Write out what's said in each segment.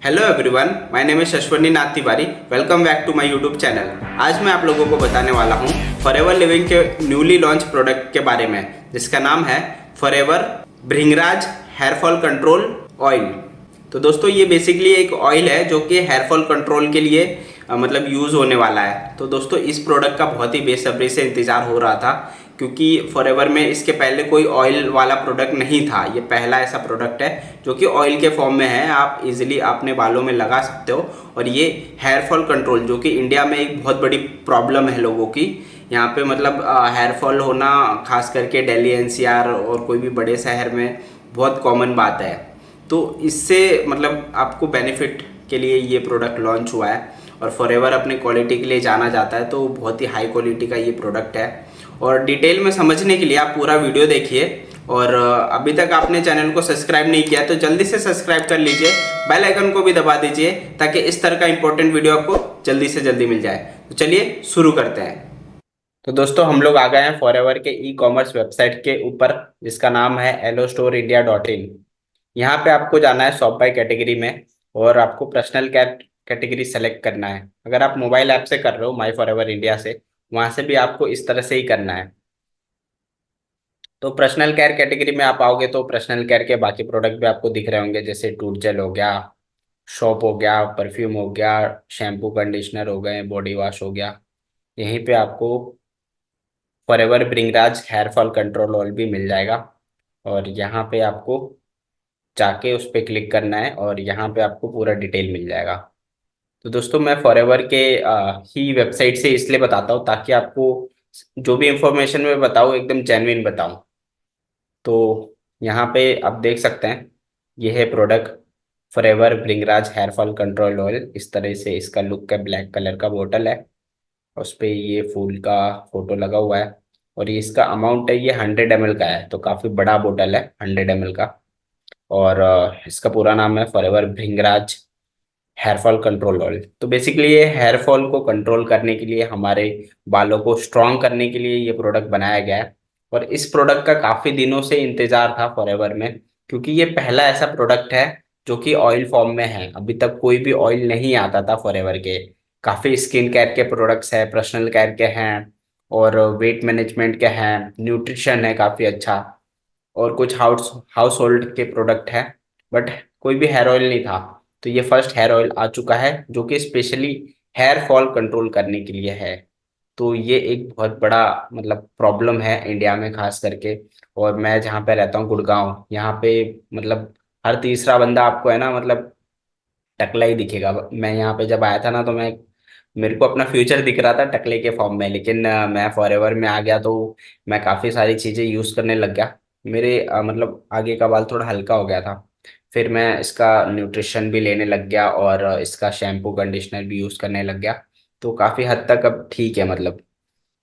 Hello everyone, my name is Ashwani Nath Tiwari. Welcome back to my YouTube channel. आज मैं आप लोगों को बताने वाला हूँ फॉरएवर लिविंग के न्यूली लॉन्च प्रोडक्ट के बारे में, जिसका नाम है forever Bhringraj hair fall control oil. तो दोस्तों, ये बेसिकली एक ऑयल है जो कि हेयर फॉल कंट्रोल के लिए मतलब यूज़ होने वाला है। तो दोस्तों, इस प्रोडक्ट का बहुत ही बेसब्री से इंतज़ार हो रहा था, क्योंकि फॉरएवर में इसके पहले कोई ऑयल वाला प्रोडक्ट नहीं था। ये पहला ऐसा प्रोडक्ट है जो कि ऑयल के फॉर्म में है। आप इजीली अपने बालों में लगा सकते हो। और ये हेयर फॉल कंट्रोल, जो कि इंडिया में एक बहुत बड़ी प्रॉब्लम है लोगों की। यहाँ पे मतलब हेयर फॉल होना खास करके दिल्ली एनसीआर और कोई भी बड़े शहर में बहुत कॉमन बात है। तो इससे मतलब आपको बेनिफिट के लिए ये प्रोडक्ट लॉन्च हुआ है। और फॉरएवर अपने क्वालिटी के लिए जाना जाता है, तो बहुत ही हाई क्वालिटी का ये प्रोडक्ट है। और डिटेल में समझने के लिए आप पूरा वीडियो देखिए। और अभी तक आपने चैनल को सब्सक्राइब नहीं किया तो जल्दी से सब्सक्राइब कर लीजिए, बेल आइकन को भी दबा दीजिए, ताकि इस तरह का इंपॉर्टेंट वीडियो आपको जल्दी से जल्दी मिल जाए। तो चलिए शुरू करते हैं। तो दोस्तों, हम लोग आ गए हैं फॉरएवर के ई कॉमर्स वेबसाइट के ऊपर, जिसका नाम है ellostorindia.in। यहाँ पे आपको जाना है शॉप बाय कैटेगरी में, और आपको पर्सनल केयर कैटेगरी सेलेक्ट करना है। अगर आप मोबाइल ऐप से कर रहे हो माई फॉरएवर इंडिया से, वहाँ से भी आपको इस तरह से ही करना है। तो पर्सनल केयर कैटेगरी में आप आओगे तो पर्सनल केयर के बाकी प्रोडक्ट भी आपको दिख रहे होंगे, जैसे टूथ जेल हो गया, शॉप हो गया, परफ्यूम हो गया, शैम्पू कंडीशनर हो गए, बॉडी वॉश हो गया। यहीं पे आपको forever Bhringraj hair fall control oil भी मिल जाएगा। और यहाँ पे आपको जाके उस पर क्लिक करना है, और यहाँ पे आपको पूरा डिटेल मिल जाएगा। तो दोस्तों, मैं फॉरएवर के ही वेबसाइट से इसलिए बताता हूँ ताकि आपको जो भी इंफॉर्मेशन मैं बताऊँ एकदम जेन्युइन बताऊँ। तो यहाँ पे आप देख सकते हैं, ये है product forever Bhringraj hair fall control oil. इस तरह से इसका लुक है, ब्लैक कलर का बोतल है, उस पे ये फूल का फोटो लगा हुआ है। और ये इसका अमाउंट है, ये 100 ml का है, तो काफ़ी बड़ा बोतल है 100 ml का। और इसका पूरा नाम है forever Bhringraj hair fall control oil. तो बेसिकली ये हेयर फॉल को कंट्रोल करने के लिए, हमारे बालों को स्ट्रॉन्ग करने के लिए ये प्रोडक्ट बनाया गया है। और इस प्रोडक्ट का काफ़ी दिनों से इंतजार था फॉरएवर में, क्योंकि ये पहला ऐसा प्रोडक्ट है जो कि ऑयल फॉर्म में है। अभी तक कोई भी ऑयल नहीं आता था फॉरएवर के। काफ़ी स्किन केयर के प्रोडक्ट्स है, पर्सनल केयर के हैं, और वेट मैनेजमेंट के हैं, न्यूट्रिशन है काफ़ी अच्छा, और कुछ हाउस होल्ड के प्रोडक्ट है, बट कोई भी हेयर ऑयल नहीं था। तो ये फर्स्ट हेयर ऑयल आ चुका है जो कि स्पेशली हेयर फॉल कंट्रोल करने के लिए है। तो ये एक बहुत बड़ा मतलब प्रॉब्लम है इंडिया में खास करके। और मैं जहाँ पे रहता हूँ गुड़गांव, यहाँ पे मतलब हर तीसरा बंदा आपको है ना मतलब टकला ही दिखेगा। मैं यहाँ पे जब आया था ना, तो मैं मेरे को अपना फ्यूचर दिख रहा था टकले के फॉर्म में, लेकिन मैं फॉरएवर में आ गया तो मैं काफ़ी सारी चीज़ें यूज़ करने लग गया। मेरे मतलब आगे का बाल थोड़ा हल्का हो गया था। फिर मैं इसका न्यूट्रिशन भी लेने लग गया, और इसका शैम्पू कंडीशनर भी यूज़ करने लग गया। तो काफ़ी हद तक अब ठीक है मतलब।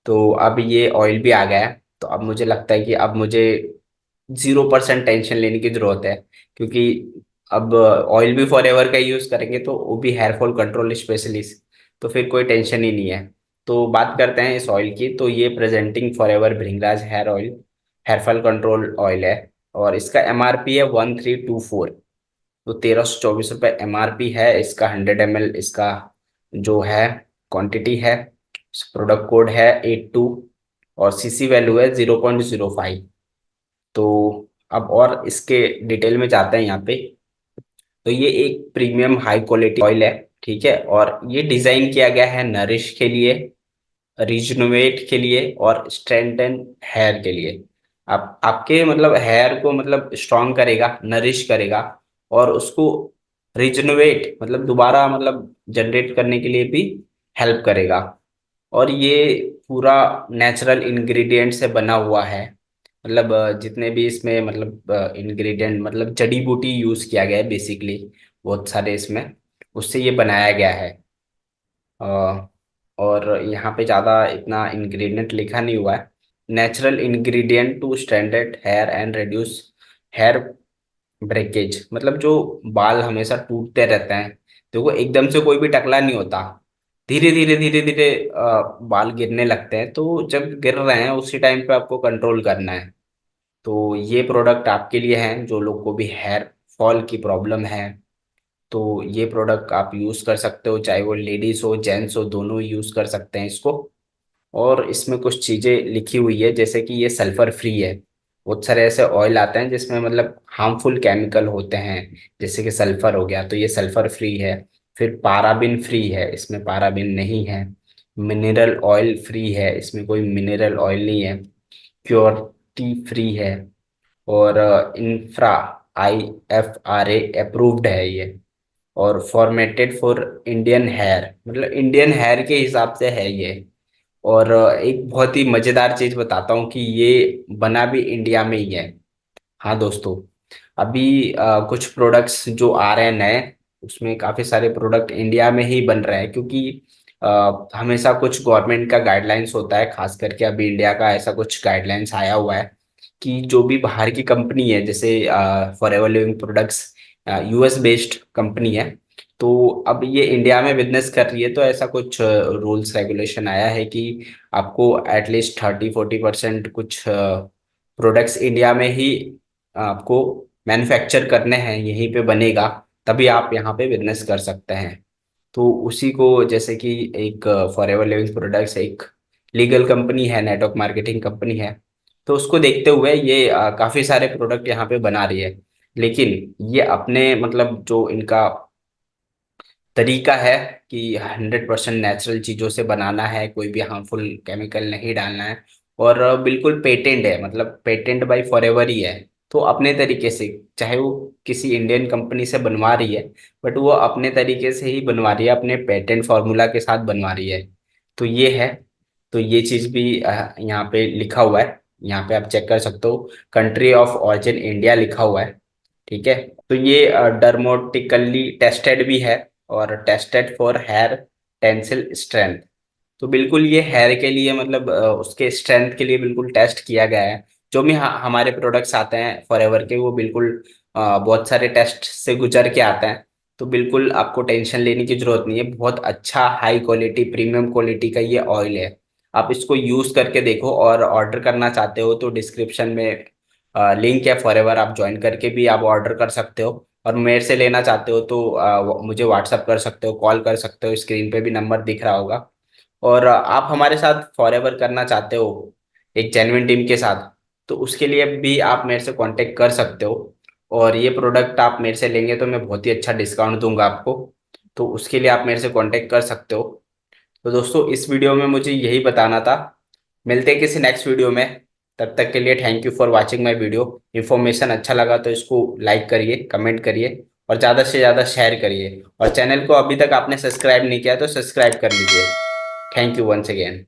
तो अब ये ऑयल भी आ गया है, तो अब मुझे लगता है कि अब मुझे 0% टेंशन लेने की जरूरत है, क्योंकि अब ऑयल भी फॉरएवर का यूज़ करेंगे, तो वो भी हेयर फॉल कंट्रोल स्पेशलिस्ट, तो फिर कोई टेंशन ही नहीं है। तो बात करते हैं इस ऑयल की। तो ये presenting forever Bhringraj hair oil hair fall control oil है, और इसका एमआरपी है 1324। तो 1324 रुपये एमआरपी है इसका। 100 ml इसका जो है क्वांटिटी है। प्रोडक्ट कोड है 82, और सीसी वैल्यू है 0.05। तो अब और इसके डिटेल में जाते हैं यहाँ पे। तो ये एक प्रीमियम हाई क्वालिटी ऑयल है, ठीक है। और ये डिजाइन किया गया है नरिश के लिए, रिजनोवेट के लिए, और स्ट्रेंथन हेयर के लिए। आप आपके मतलब हेयर को मतलब स्ट्रॉन्ग करेगा, नरिश करेगा, और उसको रिजनोवेट मतलब दोबारा मतलब जनरेट करने के लिए भी हेल्प करेगा। और ये पूरा नेचुरल इंग्रेडिएंट से बना हुआ है। मतलब जितने भी इसमें मतलब इंग्रेडिएंट मतलब जड़ी बूटी यूज किया गया है बेसिकली, बहुत सारे इसमें, उससे ये बनाया गया है। अ, और यहाँ पे ज़्यादा इतना इंग्रेडिएंट लिखा नहीं हुआ है। Natural ingredient to standard hair and reduce hair breakage. मतलब जो बाल हमेशा टूटते रहते हैं, देखो एकदम से कोई भी टकला नहीं होता। धीरे धीरे बाल गिरने लगते हैं, तो जब गिर रहे हैं उसी टाइम पे आपको कंट्रोल करना है। तो ये प्रोडक्ट आपके लिए है जो लोग को भी हेयर फॉल की प्रॉब्लम है। तो ये प्रोडक्ट आप यूज़ कर सकते हो, चाहे वो लेडीज़ हो जेंट्स हो, दोनों यूज़ कर सकते हैं इसको। और इसमें कुछ चीज़ें लिखी हुई है, जैसे कि ये सल्फर फ्री है। बहुत सारे ऐसे ऑयल आते हैं जिसमें मतलब हार्मफुल केमिकल होते हैं, जैसे कि सल्फर हो गया, तो ये सल्फर फ्री है। फिर पाराबिन फ्री है, इसमें पाराबिन नहीं है। मिनरल ऑयल फ्री है, इसमें कोई मिनरल ऑयल नहीं है। प्योरिटी फ्री है। और इंफ्रा IFRA अप्रूव्ड है ये। और फॉर्मेटेड फॉर इंडियन हेयर, मतलब इंडियन हेयर के हिसाब से है ये। और एक बहुत ही मज़ेदार चीज़ बताता हूँ कि ये बना भी इंडिया में ही है। हाँ दोस्तों, अभी कुछ प्रोडक्ट्स जो आ रहे हैं नए, उसमें काफ़ी सारे प्रोडक्ट इंडिया में ही बन रहे हैं, क्योंकि हमेशा कुछ गवर्नमेंट का गाइडलाइंस होता है। खास करके अभी इंडिया का ऐसा कुछ गाइडलाइंस आया हुआ है कि जो भी बाहर की कंपनी है, जैसे forever living products US based company है, तो अब ये इंडिया में बिजनेस कर रही है, तो ऐसा कुछ रूल्स रेगुलेशन आया है कि आपको एटलीस्ट 30-40% कुछ प्रोडक्ट्स इंडिया में ही आपको मैन्युफैक्चर करने हैं, यहीं पे बनेगा, तभी आप यहाँ पे बिजनेस कर सकते हैं। तो उसी को, जैसे कि एक फॉरएवर लिविंग प्रोडक्ट्स एक लीगल कंपनी है, नेटवर्क मार्केटिंग कंपनी है, तो उसको देखते हुए ये काफ़ी सारे प्रोडक्ट यहाँ पे बना रही है। लेकिन ये अपने मतलब जो इनका तरीका है कि 100% नेचुरल चीज़ों से बनाना है, कोई भी हार्मफुल केमिकल नहीं डालना है। और बिल्कुल पेटेंट है, मतलब पेटेंट बाय फॉरएवर ही है। तो अपने तरीके से, चाहे वो किसी इंडियन कंपनी से बनवा रही है, बट वो अपने तरीके से ही बनवा रही है, अपने पेटेंट फार्मूला के साथ बनवा रही है। तो ये है। तो ये चीज़ भी यहाँ पे लिखा हुआ है, यहाँ पे आप चेक कर सकते हो, कंट्री ऑफ ऑरिजिन इंडिया लिखा हुआ है। ठीक है। तो ये डर्मोटिकली टेस्टेड भी है, और tested for hair tensile strength. तो बिल्कुल ये हेयर के लिए, मतलब उसके स्ट्रेंथ के लिए बिल्कुल टेस्ट किया गया है। जो भी हमारे प्रोडक्ट्स आते हैं फॉरएवर के, वो बिल्कुल बहुत सारे टेस्ट से गुजर के आते हैं। तो बिल्कुल आपको टेंशन लेने की जरूरत नहीं है। बहुत अच्छा हाई क्वालिटी प्रीमियम क्वालिटी का ये ऑयल है। आप इसको यूज़ करके देखो, और ऑर्डर करना चाहते हो तो डिस्क्रिप्शन में लिंक है फॉरएवर, आप ज्वाइन करके भी आप ऑर्डर कर सकते हो। और मेरे से लेना चाहते हो तो मुझे व्हाट्सअप कर सकते हो, कॉल कर सकते हो, स्क्रीन पे भी नंबर दिख रहा होगा। और आप हमारे साथ फॉरएवर करना चाहते हो एक जेन्युइन टीम के साथ, तो उसके लिए भी आप मेरे से कांटेक्ट कर सकते हो। और ये प्रोडक्ट आप मेरे से लेंगे तो मैं बहुत ही अच्छा डिस्काउंट दूंगा आपको। तो उसके लिए आप मेरे से कांटेक्ट कर सकते हो। तो दोस्तों, इस वीडियो में मुझे यही बताना था। मिलते हैं किसी नेक्स्ट वीडियो में। तब तक के लिए thank you for watching my video. Information अच्छा लगा तो इसको लाइक करिए, कमेंट करिए, और ज़्यादा से ज़्यादा शेयर करिए। और चैनल को अभी तक आपने सब्सक्राइब नहीं किया तो सब्सक्राइब कर लीजिए। Thank you once again.